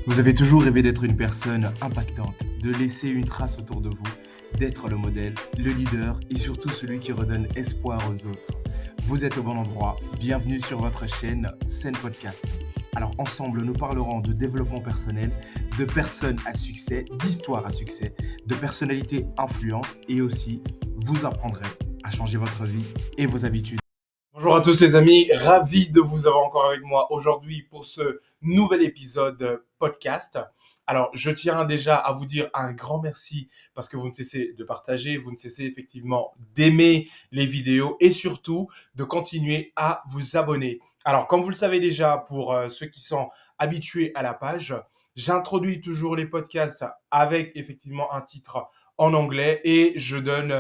Vous avez toujours rêvé d'être une personne impactante, de laisser une trace autour de vous, d'être le modèle, le leader et surtout celui qui redonne espoir aux autres. Vous êtes au bon endroit, bienvenue sur votre chaîne Scène Podcast. Alors ensemble, nous parlerons de développement personnel, de personnes à succès, d'histoires à succès, de personnalités influentes et aussi vous apprendrez à changer votre vie et vos habitudes. Bonjour à tous les amis, ravi de vous avoir encore avec moi aujourd'hui pour ce nouvel épisode podcast. Alors, je tiens déjà à vous dire un grand merci parce que vous ne cessez de partager, vous ne cessez effectivement d'aimer les vidéos et surtout de continuer à vous abonner. Alors, comme vous le savez déjà, pour ceux qui sont habitués à la page, j'introduis toujours les podcasts avec effectivement un titre en anglais et je donne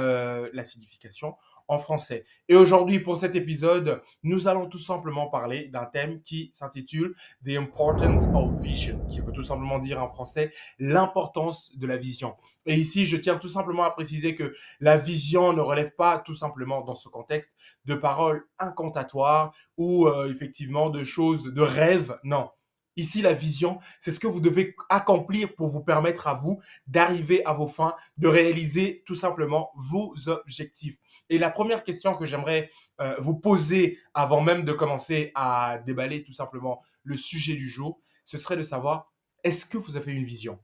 la signification en français. Et aujourd'hui, pour cet épisode, nous allons tout simplement parler d'un thème qui s'intitule The Importance of Vision, qui veut tout simplement dire en français l'importance de la vision. Et ici, je tiens tout simplement à préciser que la vision ne relève pas tout simplement dans ce contexte de paroles incantatoires ou effectivement de choses, de rêves. Non. Ici, la vision, c'est ce que vous devez accomplir pour vous permettre à vous d'arriver à vos fins, de réaliser tout simplement vos objectifs. Et la première question que j'aimerais vous poser avant même de commencer à déballer tout simplement le sujet du jour, ce serait de savoir, est-ce que vous avez une vision?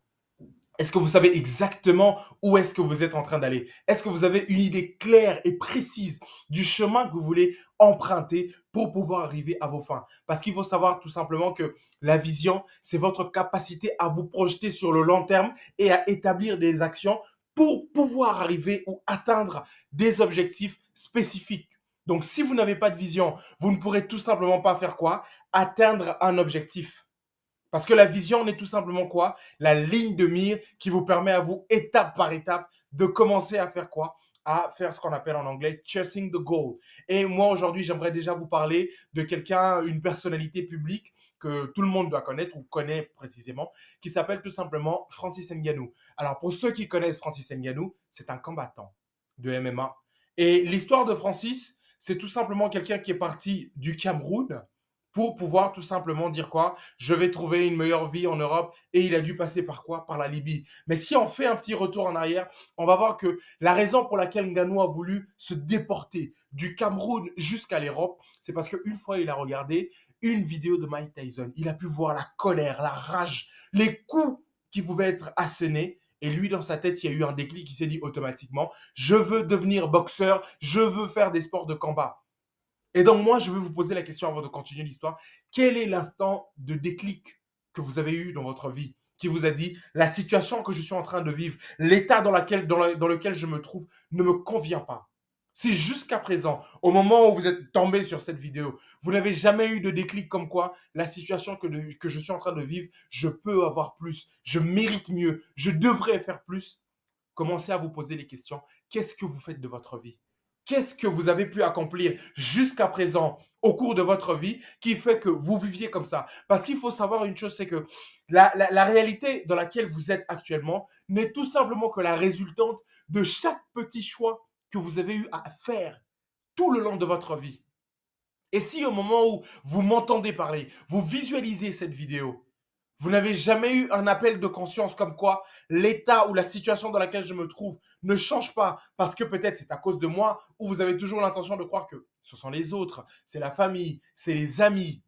Est-ce que vous savez exactement où est-ce que vous êtes en train d'aller? Est-ce que vous avez une idée claire et précise du chemin que vous voulez emprunter pour pouvoir arriver à vos fins? Parce qu'il faut savoir tout simplement que la vision, c'est votre capacité à vous projeter sur le long terme et à établir des actions pour pouvoir arriver ou atteindre des objectifs spécifiques. Donc, si vous n'avez pas de vision, vous ne pourrez tout simplement pas faire quoi? Atteindre un objectif. Parce que la vision n'est tout simplement quoi? La ligne de mire qui vous permet à vous, étape par étape, de commencer à faire quoi? À faire ce qu'on appelle en anglais chasing the goal. Et moi, aujourd'hui, j'aimerais déjà vous parler de quelqu'un, une personnalité publique que tout le monde doit connaître ou connaît précisément, qui s'appelle tout simplement Francis Ngannou. Alors, pour ceux qui connaissent Francis Ngannou, c'est un combattant de MMA. Et l'histoire de Francis, c'est tout simplement quelqu'un qui est parti du Cameroun pour pouvoir tout simplement dire quoi? Je vais trouver une meilleure vie en Europe et il a dû passer par quoi? Par la Libye. Mais si on fait un petit retour en arrière, on va voir que la raison pour laquelle Ngannou a voulu se déporter du Cameroun jusqu'à l'Europe, c'est parce qu'une fois il a regardé une vidéo de Mike Tyson. Il a pu voir la colère, la rage, les coups qui pouvaient être assénés. Et lui, dans sa tête, il y a eu un déclic qui s'est dit automatiquement, je veux devenir boxeur, je veux faire des sports de combat. Et donc, moi, je vais vous poser la question avant de continuer l'histoire. Quel est l'instant de déclic que vous avez eu dans votre vie qui vous a dit la situation que je suis en train de vivre, l'état dans lequel je me trouve ne me convient pas? Si jusqu'à présent, au moment où vous êtes tombé sur cette vidéo, vous n'avez jamais eu de déclic comme quoi la situation que je suis en train de vivre, je peux avoir plus, je mérite mieux, je devrais faire plus, commencez à vous poser les questions. Qu'est-ce que vous faites de votre vie? Qu'est-ce que vous avez pu accomplir jusqu'à présent au cours de votre vie qui fait que vous viviez comme ça? Parce qu'il faut savoir une chose, c'est que la réalité dans laquelle vous êtes actuellement n'est tout simplement que la résultante de chaque petit choix que vous avez eu à faire tout le long de votre vie. Et si au moment où vous m'entendez parler, vous visualisez cette vidéo, vous n'avez jamais eu un appel de conscience comme quoi l'état ou la situation dans laquelle je me trouve ne change pas parce que peut-être c'est à cause de moi ou vous avez toujours l'intention de croire que ce sont les autres, c'est la famille, c'est les amis.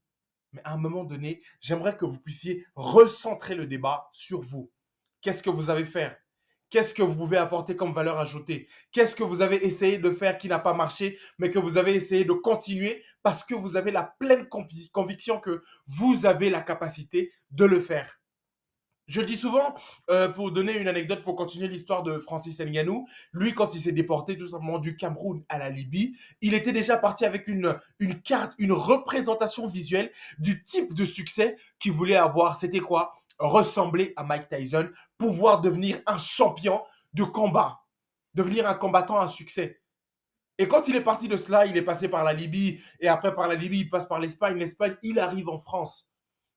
Mais à un moment donné, j'aimerais que vous puissiez recentrer le débat sur vous. Qu'est-ce que vous avez fait? Qu'est-ce que vous pouvez apporter comme valeur ajoutée? Qu'est-ce que vous avez essayé de faire qui n'a pas marché, mais que vous avez essayé de continuer parce que vous avez la pleine conviction que vous avez la capacité de le faire? Je le dis souvent, pour donner une anecdote, pour continuer l'histoire de Francis Ngannou, lui, quand il s'est déporté tout simplement du Cameroun à la Libye, il était déjà parti avec une carte, une représentation visuelle du type de succès qu'il voulait avoir. C'était quoi? Ressembler à Mike Tyson, pouvoir devenir un champion de combat, devenir un combattant à succès. Et quand il est parti de cela, il est passé par la Libye, et après par la Libye, il passe par l'Espagne. L'Espagne, il arrive en France.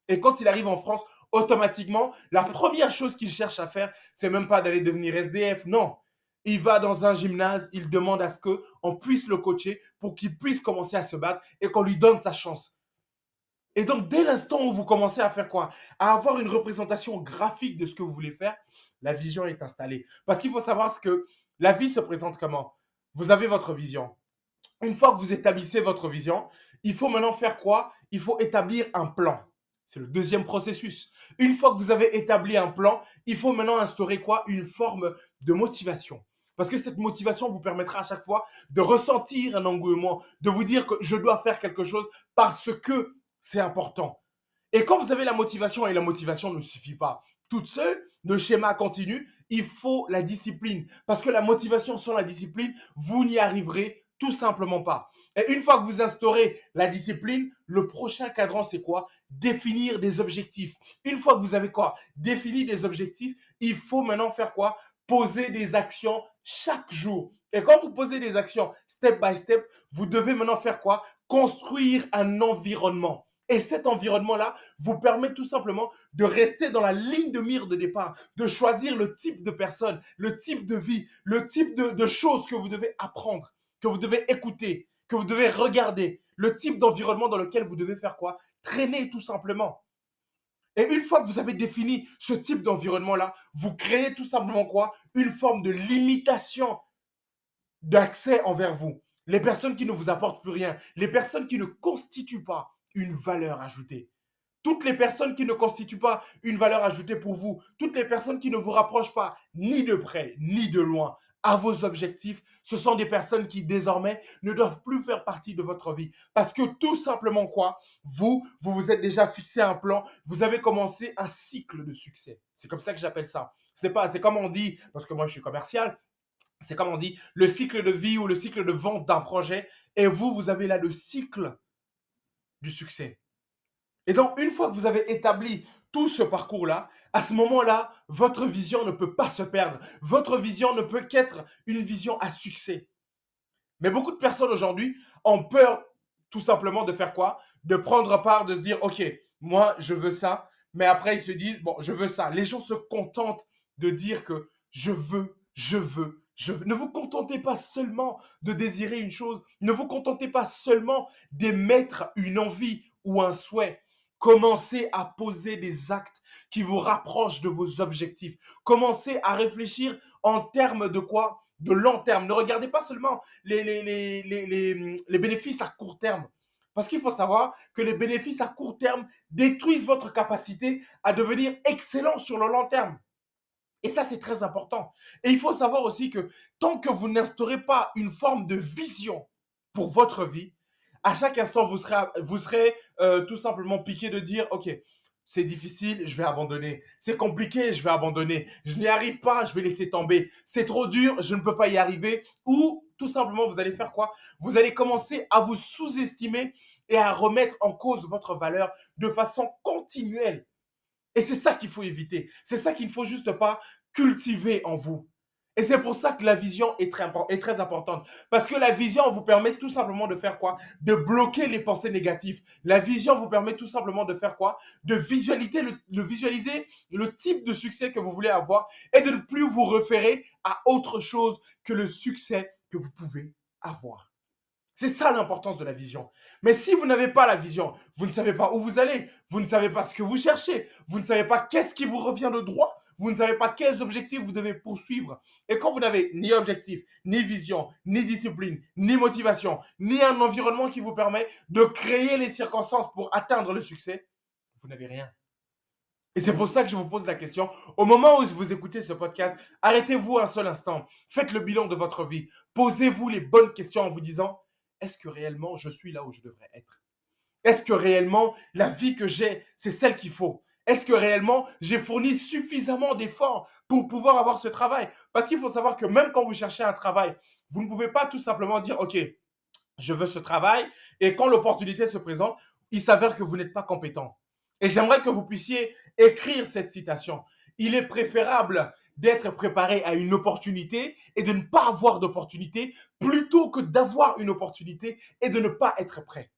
Et quand il arrive en France, automatiquement, la première chose qu'il cherche à faire, c'est même pas d'aller devenir SDF. Non. Il va dans un gymnase, il demande à ce qu'on puisse le coacher pour qu'il puisse commencer à se battre et qu'on lui donne sa chance. Et donc, dès l'instant où vous commencez à faire quoi? À avoir une représentation graphique de ce que vous voulez faire, la vision est installée. Parce qu'il faut savoir ce que la vie se présente comment? Vous avez votre vision. Une fois que vous établissez votre vision, il faut maintenant faire quoi? Il faut établir un plan. C'est le deuxième processus. Une fois que vous avez établi un plan, il faut maintenant instaurer quoi? Une forme de motivation. Parce que cette motivation vous permettra à chaque fois de ressentir un engouement, de vous dire que je dois faire quelque chose parce que c'est important. Et quand vous avez la motivation, et la motivation ne suffit pas toute seule, le schéma continue, il faut la discipline. Parce que la motivation sans la discipline, vous n'y arriverez tout simplement pas. Et une fois que vous instaurez la discipline, le prochain cadran, c'est quoi? Définir des objectifs. Une fois que vous avez quoi? Défini des objectifs, il faut maintenant faire quoi? Poser des actions chaque jour. Et quand vous posez des actions step by step, vous devez maintenant faire quoi? Construire un environnement. Et cet environnement-là vous permet tout simplement de rester dans la ligne de mire de départ, de choisir le type de personne, le type de vie, le type de choses que vous devez apprendre, que vous devez écouter, que vous devez regarder, le type d'environnement dans lequel vous devez faire quoi? Traîner tout simplement. Et une fois que vous avez défini ce type d'environnement-là, vous créez tout simplement quoi? Une forme de limitation d'accès envers vous. Les personnes qui ne vous apportent plus rien, les personnes qui ne constituent pas une valeur ajoutée. Toutes les personnes qui ne constituent pas une valeur ajoutée pour vous, toutes les personnes qui ne vous rapprochent pas ni de près ni de loin à vos objectifs, ce sont des personnes qui désormais ne doivent plus faire partie de votre vie. Parce que tout simplement quoi, vous vous êtes déjà fixé un plan, vous avez commencé un cycle de succès. C'est comme ça que j'appelle ça. C'est comme on dit, parce que moi je suis commercial, c'est comme on dit, le cycle de vie ou le cycle de vente d'un projet. Et vous avez là le cycle du succès. Et donc, une fois que vous avez établi tout ce parcours-là, à ce moment-là, votre vision ne peut pas se perdre. Votre vision ne peut qu'être une vision à succès. Mais beaucoup de personnes aujourd'hui ont peur tout simplement de faire quoi? De prendre part, de se dire, OK, moi, je veux ça. Mais après, ils se disent, bon, je veux ça. Les gens se contentent de dire que je veux, je veux, je veux. Ne vous contentez pas seulement de désirer une chose. Ne vous contentez pas seulement d'émettre une envie ou un souhait. Commencez à poser des actes qui vous rapprochent de vos objectifs. Commencez à réfléchir en termes de quoi? De long terme. Ne regardez pas seulement les bénéfices à court terme. Parce qu'il faut savoir que les bénéfices à court terme détruisent votre capacité à devenir excellent sur le long terme. Et ça, c'est très important. Et il faut savoir aussi que tant que vous n'instaurez pas une forme de vision pour votre vie, à chaque instant, vous serez tout simplement piqué de dire, OK, c'est difficile, je vais abandonner. C'est compliqué, je vais abandonner. Je n'y arrive pas, je vais laisser tomber. C'est trop dur, je ne peux pas y arriver. Ou tout simplement, vous allez faire quoi? Vous allez commencer à vous sous-estimer et à remettre en cause votre valeur de façon continuelle. Et c'est ça qu'il faut éviter. C'est ça qu'il ne faut juste pas cultiver en vous. Et c'est pour ça que la vision est très importante. Parce que la vision vous permet tout simplement de faire quoi? De bloquer les pensées négatives. La vision vous permet tout simplement de faire quoi? De visualiser le type de succès que vous voulez avoir et de ne plus vous référer à autre chose que le succès que vous pouvez avoir. C'est ça l'importance de la vision. Mais si vous n'avez pas la vision, vous ne savez pas où vous allez, vous ne savez pas ce que vous cherchez, vous ne savez pas qu'est-ce qui vous revient de droit, vous ne savez pas quels objectifs vous devez poursuivre. Et quand vous n'avez ni objectif, ni vision, ni discipline, ni motivation, ni un environnement qui vous permet de créer les circonstances pour atteindre le succès, vous n'avez rien. Et c'est pour ça que je vous pose la question. Au moment où vous écoutez ce podcast, arrêtez-vous un seul instant. Faites le bilan de votre vie. Posez-vous les bonnes questions en vous disant, est-ce que réellement je suis là où je devrais être? Est-ce que réellement la vie que j'ai, c'est celle qu'il faut? Est-ce que réellement j'ai fourni suffisamment d'efforts pour pouvoir avoir ce travail? Parce qu'il faut savoir que même quand vous cherchez un travail, vous ne pouvez pas tout simplement dire, OK, je veux ce travail, et quand l'opportunité se présente, il s'avère que vous n'êtes pas compétent. Et j'aimerais que vous puissiez écrire cette citation. Il est préférable d'être préparé à une opportunité et de ne pas avoir d'opportunité plutôt que d'avoir une opportunité et de ne pas être prêt.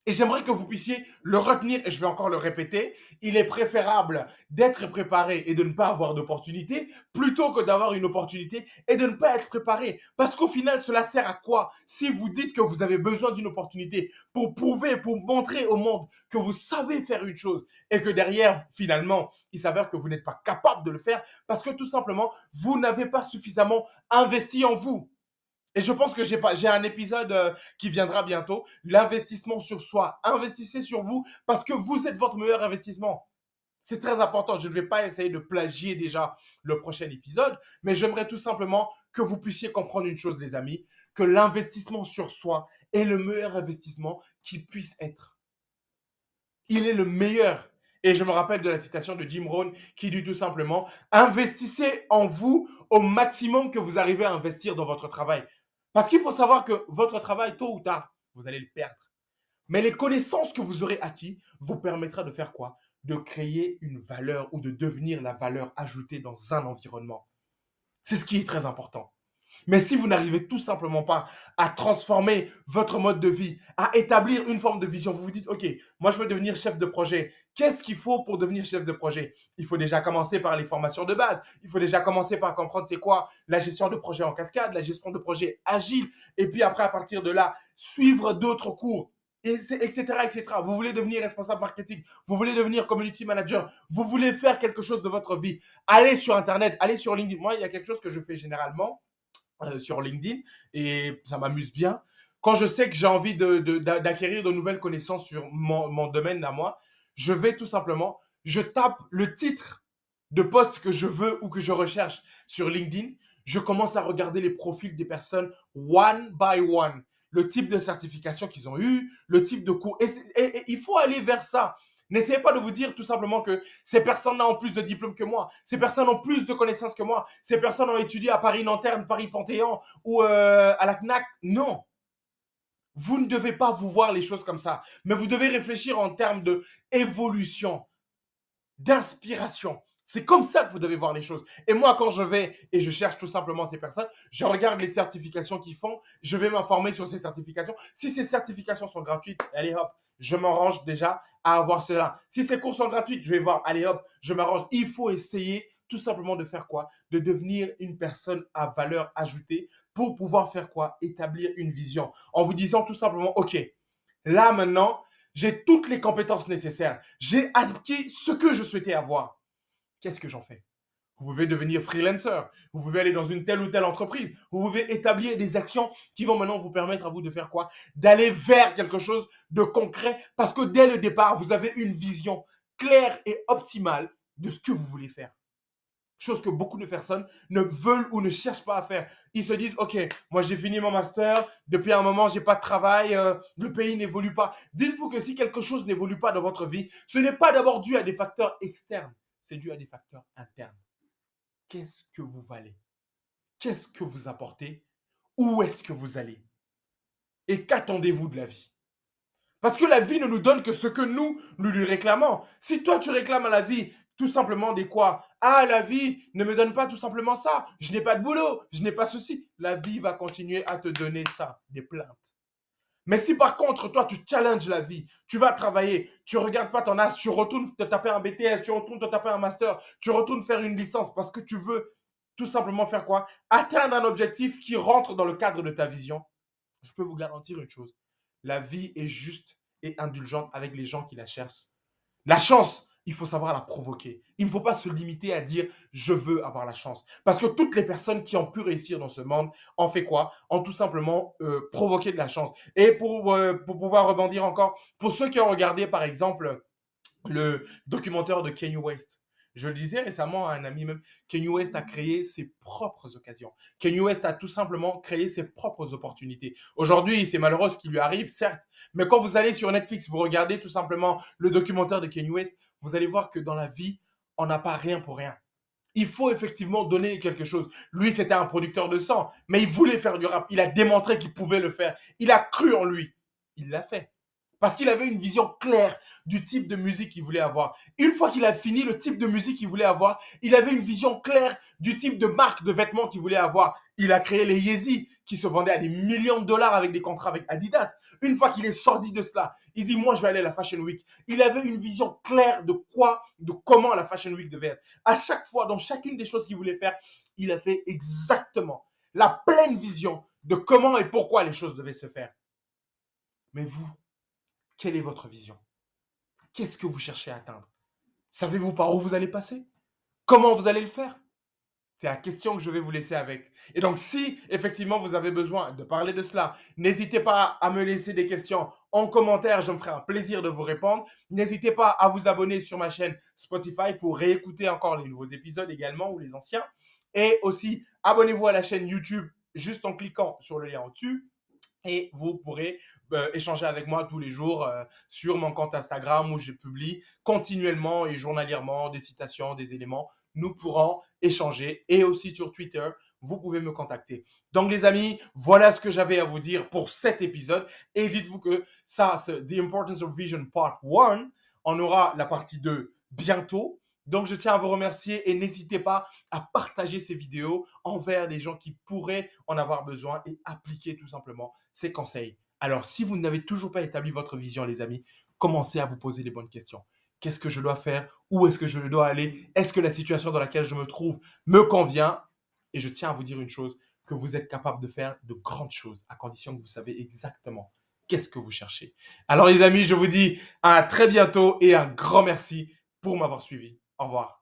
Et j'aimerais que vous puissiez le retenir, et je vais encore le répéter, il est préférable d'être préparé et de ne pas avoir d'opportunité plutôt que d'avoir une opportunité et de ne pas être préparé. Parce qu'au final, cela sert à quoi si vous dites que vous avez besoin d'une opportunité pour prouver, pour montrer au monde que vous savez faire une chose et que derrière, finalement, il s'avère que vous n'êtes pas capable de le faire parce que tout simplement, vous n'avez pas suffisamment investi en vous. Et je pense que j'ai un épisode qui viendra bientôt. L'investissement sur soi. Investissez sur vous parce que vous êtes votre meilleur investissement. C'est très important. Je ne vais pas essayer de plagier déjà le prochain épisode, mais j'aimerais tout simplement que vous puissiez comprendre une chose, les amis, que l'investissement sur soi est le meilleur investissement qui puisse être. Il est le meilleur. Et je me rappelle de la citation de Jim Rohn qui dit tout simplement, investissez en vous au maximum que vous arrivez à investir dans votre travail. Parce qu'il faut savoir que votre travail, tôt ou tard, vous allez le perdre. Mais les connaissances que vous aurez acquis vous permettra de faire quoi? De créer une valeur ou de devenir la valeur ajoutée dans un environnement. C'est ce qui est très important. Mais si vous n'arrivez tout simplement pas à transformer votre mode de vie, à établir une forme de vision, vous vous dites, OK, moi je veux devenir chef de projet. Qu'est-ce qu'il faut pour devenir chef de projet? Il faut déjà commencer par les formations de base. Il faut déjà commencer par comprendre c'est quoi la gestion de projet en cascade, la gestion de projet agile. Et puis après, à partir de là, suivre d'autres cours, etc., etc. Vous voulez devenir responsable marketing, vous voulez devenir community manager, vous voulez faire quelque chose de votre vie. Allez sur Internet, allez sur LinkedIn. Moi, il y a quelque chose que je fais généralement sur LinkedIn et ça m'amuse bien. Quand je sais que j'ai envie d'acquérir de nouvelles connaissances sur mon domaine à moi, je vais tout simplement, je tape le titre de poste que je veux ou que je recherche sur LinkedIn. Je commence à regarder les profils des personnes one by one, le type de certification qu'ils ont eu, le type de cours. Et il faut aller vers ça. N'essayez pas de vous dire tout simplement que ces personnes-là ont plus de diplômes que moi, ces personnes ont plus de connaissances que moi, ces personnes ont étudié à Paris-Nanterre, Paris-Panthéon ou à la CNAC. Non, vous ne devez pas vous voir les choses comme ça, mais vous devez réfléchir en termes d'évolution, d'inspiration. C'est comme ça que vous devez voir les choses. Et moi, quand je vais et je cherche tout simplement ces personnes, je regarde les certifications qu'ils font, je vais m'informer sur ces certifications. Si ces certifications sont gratuites, allez hop, je m'arrange déjà à avoir cela. Si ces cours sont gratuits, je vais voir, allez hop, je m'arrange. Il faut essayer tout simplement de faire quoi? De devenir une personne à valeur ajoutée pour pouvoir faire quoi? Établir une vision. En vous disant tout simplement, OK, là maintenant, j'ai toutes les compétences nécessaires. J'ai acquis ce que je souhaitais avoir. Qu'est-ce que j'en fais? Vous pouvez devenir freelancer. Vous pouvez aller dans une telle ou telle entreprise. Vous pouvez établir des actions qui vont maintenant vous permettre à vous de faire quoi? D'aller vers quelque chose de concret parce que dès le départ, vous avez une vision claire et optimale de ce que vous voulez faire. Chose que beaucoup de personnes ne veulent ou ne cherchent pas à faire. Ils se disent, OK, moi j'ai fini mon master, depuis un moment j'ai pas de travail, le pays n'évolue pas. Dites-vous que si quelque chose n'évolue pas dans votre vie, ce n'est pas d'abord dû à des facteurs externes, c'est dû à des facteurs internes. Qu'est-ce que vous valez? Qu'est-ce que vous apportez? Où est-ce que vous allez? Et qu'attendez-vous de la vie? Parce que la vie ne nous donne que ce que nous lui réclamons. Si toi, tu réclames à la vie tout simplement des quoi? Ah, la vie ne me donne pas tout simplement ça. Je n'ai pas de boulot. Je n'ai pas ceci. La vie va continuer à te donner ça, des plaintes. Mais si par contre, toi, tu challenges la vie, tu vas travailler, tu ne regardes pas ton âge, tu retournes te taper un BTS, tu retournes te taper un master, tu retournes faire une licence parce que tu veux tout simplement faire quoi? Atteindre un objectif qui rentre dans le cadre de ta vision. Je peux vous garantir une chose. La vie est juste et indulgente avec les gens qui la cherchent. La chance, il faut savoir la provoquer. Il ne faut pas se limiter à dire je veux avoir la chance. Parce que toutes les personnes qui ont pu réussir dans ce monde ont fait quoi? Ont tout simplement provoqué de la chance. Et pour pouvoir rebondir encore, pour ceux qui ont regardé par exemple le documentaire de Kanye West, je le disais récemment à un ami même, Kanye West a créé ses propres occasions. Kanye West a tout simplement créé ses propres opportunités. Aujourd'hui, c'est malheureux ce qui lui arrive, certes, mais quand vous allez sur Netflix, vous regardez tout simplement le documentaire de Kanye West, vous allez voir que dans la vie, on n'a pas rien pour rien. Il faut effectivement donner quelque chose. Lui, c'était un producteur de sang, mais il voulait faire du rap. Il a démontré qu'il pouvait le faire. Il a cru en lui. Il l'a fait. Parce qu'il avait une vision claire du type de musique qu'il voulait avoir. Une fois qu'il a fini le type de musique qu'il voulait avoir, il avait une vision claire du type de marque de vêtements qu'il voulait avoir. Il a créé les Yeezy qui se vendaient à des millions de dollars avec des contrats avec Adidas. Une fois qu'il est sorti de cela, il dit moi je vais aller à la Fashion Week. Il avait une vision claire de comment la Fashion Week devait être. À chaque fois, dans chacune des choses qu'il voulait faire, il a fait exactement la pleine vision de comment et pourquoi les choses devaient se faire. Mais vous, quelle est votre vision? Qu'est-ce que vous cherchez à atteindre? Savez-vous par où vous allez passer? Comment vous allez le faire? C'est la question que je vais vous laisser avec. Et donc, si effectivement vous avez besoin de parler de cela, n'hésitez pas à me laisser des questions en commentaire. Je me ferai un plaisir de vous répondre. N'hésitez pas à vous abonner sur ma chaîne Spotify pour réécouter encore les nouveaux épisodes également ou les anciens. Et aussi, abonnez-vous à la chaîne YouTube juste en cliquant sur le lien au-dessus. Et vous pourrez échanger avec moi tous les jours sur mon compte Instagram où je publie continuellement et journalièrement des citations, des éléments. Nous pourrons échanger et aussi sur Twitter, vous pouvez me contacter. Donc les amis, voilà ce que j'avais à vous dire pour cet épisode. Et dites-vous que ça, c'est The Importance of Vision Part 1. On aura la partie 2 bientôt. Donc, je tiens à vous remercier et n'hésitez pas à partager ces vidéos envers les gens qui pourraient en avoir besoin et appliquer tout simplement ces conseils. Alors, si vous n'avez toujours pas établi votre vision, les amis, commencez à vous poser les bonnes questions. Qu'est-ce que je dois faire? Où est-ce que je dois aller? Est-ce que la situation dans laquelle je me trouve me convient? Et je tiens à vous dire une chose, que vous êtes capable de faire de grandes choses à condition que vous savez exactement qu'est-ce que vous cherchez. Alors, les amis, je vous dis à très bientôt et un grand merci pour m'avoir suivi. Au revoir.